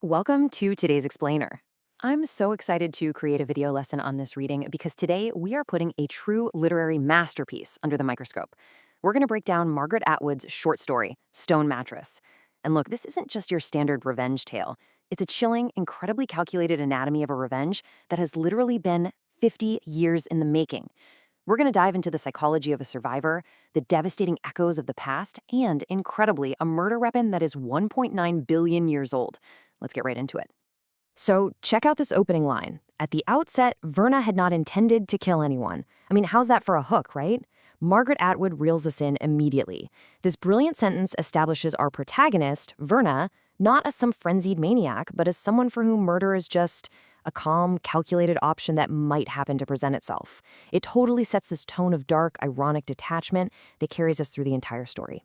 Welcome to today's explainer. I'm so excited to create a video lesson on this reading because today we are putting a true literary masterpiece under the microscope. We're going to break down Margaret Atwood's short story, Stone Mattress. And look, this isn't just your standard revenge tale. It's a chilling, incredibly calculated anatomy of a revenge that has literally been 50 years in the making. We're going to dive into the psychology of a survivor, the devastating echoes of the past, and, incredibly, a murder weapon that is 1.9 billion years old. Let's get right into it. So, check out this opening line. At the outset, Verna had not intended to kill anyone. I mean, how's that for a hook, right? Margaret Atwood reels us in immediately. This brilliant sentence establishes our protagonist, Verna, not as some frenzied maniac, but as someone for whom murder is just a calm, calculated option that might happen to present itself. It totally sets this tone of dark, ironic detachment that carries us through the entire story.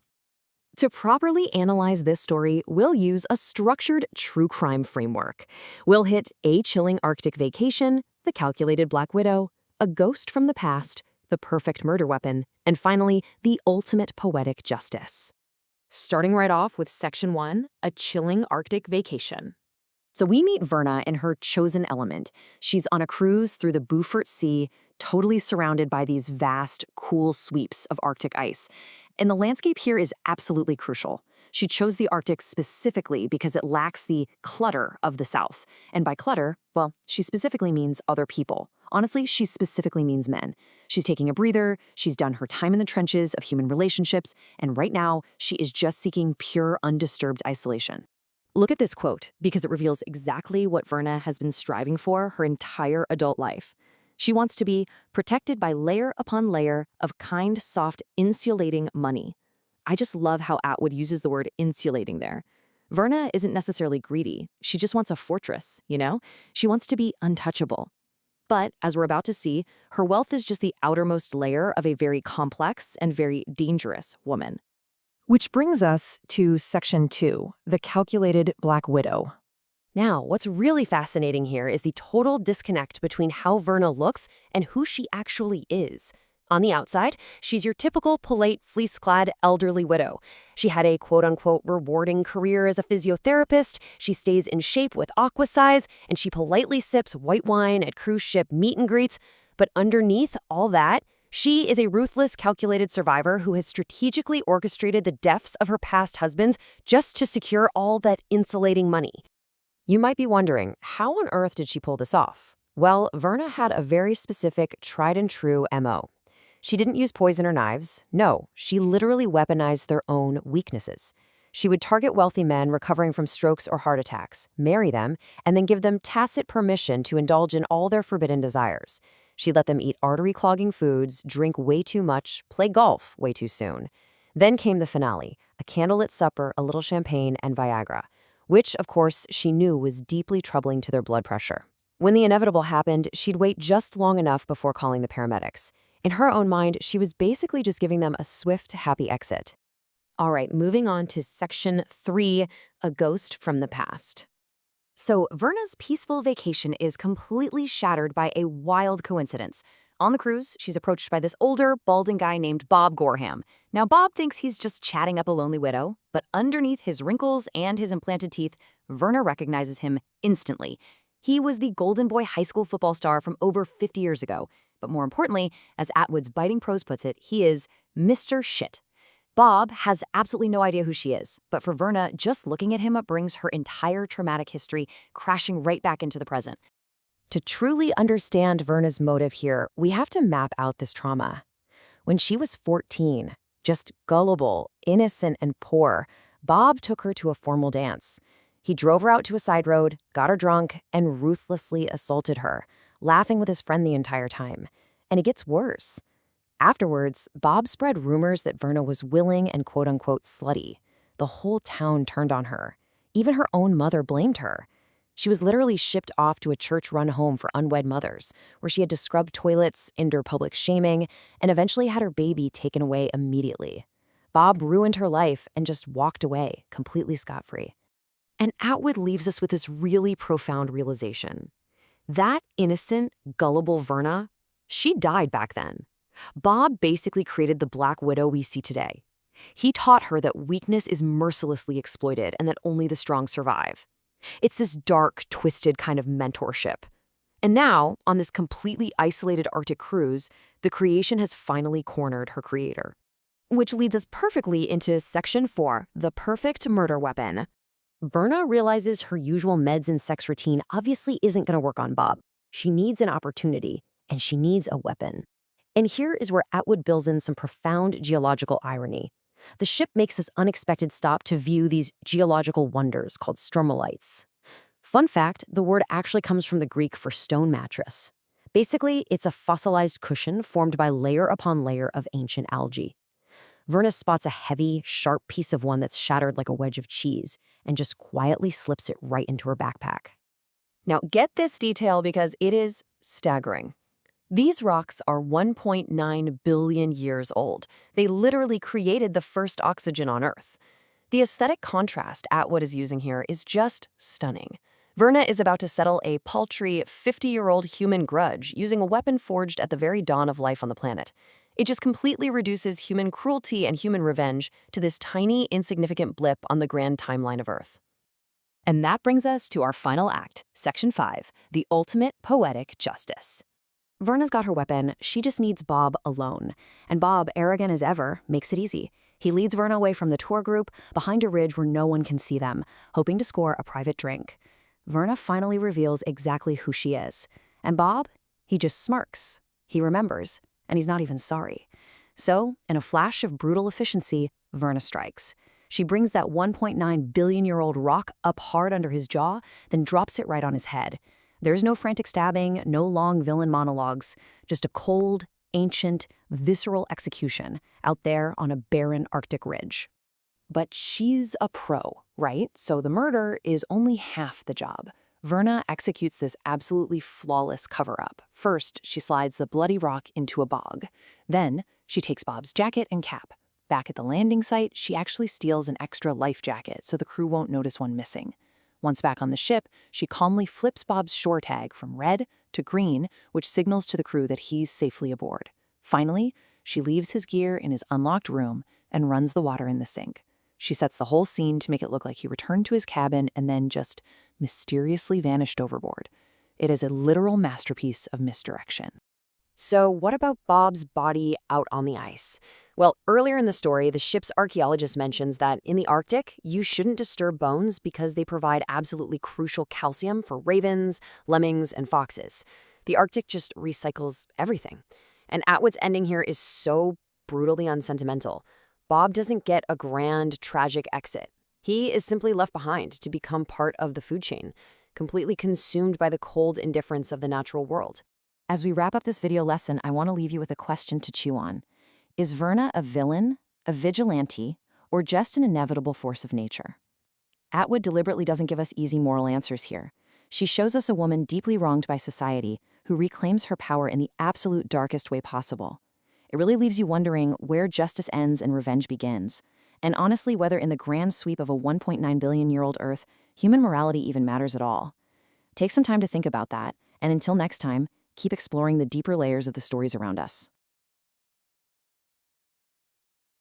To properly analyze this story, we'll use a structured true crime framework. We'll hit a chilling Arctic vacation, the calculated Black Widow, a ghost from the past, the perfect murder weapon, and finally, the ultimate poetic justice. Starting right off with Section 1, a chilling Arctic vacation. So we meet Verna in her chosen element. She's on a cruise through the Beaufort Sea, totally surrounded by these vast, cool sweeps of Arctic ice. And the landscape here is absolutely crucial. She chose the Arctic specifically because it lacks the clutter of the South. And by clutter, well, she specifically means other people. Honestly, she specifically means men. She's taking a breather, she's done her time in the trenches of human relationships, and right now, she is just seeking pure, undisturbed isolation. Look at this quote, because it reveals exactly what Verna has been striving for her entire adult life. She wants to be protected by layer upon layer of kind, soft, insulating money. I just love how Atwood uses the word insulating there. Verna isn't necessarily greedy. She just wants a fortress, you know? She wants to be untouchable. But, as we're about to see, her wealth is just the outermost layer of a very complex and very dangerous woman. Which brings us to Section 2, the calculated Black Widow. Now, what's really fascinating here is the total disconnect between how Verna looks and who she actually is. On the outside, she's your typical polite, fleece-clad, elderly widow. She had a quote-unquote rewarding career as a physiotherapist, she stays in shape with Aquasize, and she politely sips white wine at cruise ship meet and greets. But underneath all that, she is a ruthless, calculated survivor who has strategically orchestrated the deaths of her past husbands just to secure all that insulating money. You might be wondering, how on earth did she pull this off? Well, Verna had a very specific, tried-and-true MO. She didn't use poison or knives. No, she literally weaponized their own weaknesses. She would target wealthy men recovering from strokes or heart attacks, marry them, and then give them tacit permission to indulge in all their forbidden desires. She let them eat artery-clogging foods, drink way too much, play golf way too soon. Then came the finale, a candlelit supper, a little champagne, and Viagra, which, of course, she knew was deeply troubling to their blood pressure. When the inevitable happened, she'd wait just long enough before calling the paramedics. In her own mind, she was basically just giving them a swift, happy exit. All right, moving on to Section 3, a ghost from the past. So, Verna's peaceful vacation is completely shattered by a wild coincidence. On the cruise, she's approached by this older, balding guy named Bob Gorham. Now, Bob thinks he's just chatting up a lonely widow, but underneath his wrinkles and his implanted teeth, Verna recognizes him instantly. He was the Golden Boy high school football star from over 50 years ago. But more importantly, as Atwood's biting prose puts it, he is Mr. Shit. Bob has absolutely no idea who she is, but for Verna, just looking at him brings her entire traumatic history crashing right back into the present. To truly understand Verna's motive here, we have to map out this trauma. When she was 14, just gullible, innocent, and poor, Bob took her to a formal dance. He drove her out to a side road, got her drunk, and ruthlessly assaulted her, laughing with his friend the entire time. And it gets worse. Afterwards, Bob spread rumors that Verna was willing and quote-unquote slutty. The whole town turned on her. Even her own mother blamed her. She was literally shipped off to a church-run home for unwed mothers, where she had to scrub toilets, endure public shaming, and eventually had her baby taken away immediately. Bob ruined her life and just walked away, completely scot-free. And Atwood leaves us with this really profound realization. That innocent, gullible Verna, she died back then. Bob basically created the Black Widow we see today. He taught her that weakness is mercilessly exploited and that only the strong survive. It's this dark, twisted kind of mentorship. And now, on this completely isolated Arctic cruise, the creation has finally cornered her creator. Which leads us perfectly into Section 4, the perfect murder weapon. Verna realizes her usual meds and sex routine obviously isn't going to work on Bob. She needs an opportunity, and she needs a weapon. And here is where Atwood builds in some profound geological irony. The ship makes this unexpected stop to view these geological wonders called stromatolites. Fun fact, the word actually comes from the Greek for stone mattress. Basically, it's a fossilized cushion formed by layer upon layer of ancient algae. Verna spots a heavy, sharp piece of one that's shattered like a wedge of cheese and just quietly slips it right into her backpack. Now, get this detail because it is staggering. These rocks are 1.9 billion years old. They literally created the first oxygen on Earth. The aesthetic contrast Atwood is using here is just stunning. Verna is about to settle a paltry 50-year-old human grudge using a weapon forged at the very dawn of life on the planet. It just completely reduces human cruelty and human revenge to this tiny, insignificant blip on the grand timeline of Earth. And that brings us to our final act, Section 5, the ultimate poetic justice. Verna's got her weapon, she just needs Bob alone. And Bob, arrogant as ever, makes it easy. He leads Verna away from the tour group, behind a ridge where no one can see them, hoping to score a private drink. Verna finally reveals exactly who she is. And Bob, he just smirks. He remembers, and he's not even sorry. So, in a flash of brutal efficiency, Verna strikes. She brings that 1.9 billion-year-old rock up hard under his jaw, then drops it right on his head. There's no frantic stabbing, no long villain monologues, just a cold, ancient, visceral execution out there on a barren Arctic ridge. But she's a pro, right? So the murder is only half the job. Verna executes this absolutely flawless cover-up. First, she slides the bloody rock into a bog. Then, she takes Bob's jacket and cap. Back at the landing site, she actually steals an extra life jacket so the crew won't notice one missing. Once back on the ship, she calmly flips Bob's shore tag from red to green, which signals to the crew that he's safely aboard. Finally, she leaves his gear in his unlocked room and runs the water in the sink. She sets the whole scene to make it look like he returned to his cabin and then just mysteriously vanished overboard. It is a literal masterpiece of misdirection. So what about Bob's body out on the ice? Well, earlier in the story, the ship's archaeologist mentions that in the Arctic, you shouldn't disturb bones because they provide absolutely crucial calcium for ravens, lemmings, and foxes. The Arctic just recycles everything. And Atwood's ending here is so brutally unsentimental. Bob doesn't get a grand, tragic exit. He is simply left behind to become part of the food chain, completely consumed by the cold indifference of the natural world. As we wrap up this video lesson, I want to leave you with a question to chew on. Is Verna a villain, a vigilante, or just an inevitable force of nature? Atwood deliberately doesn't give us easy moral answers here. She shows us a woman deeply wronged by society who reclaims her power in the absolute darkest way possible. It really leaves you wondering where justice ends and revenge begins. And honestly, whether in the grand sweep of a 1.9 billion-year-old Earth, human morality even matters at all. Take some time to think about that, and until next time, keep exploring the deeper layers of the stories around us.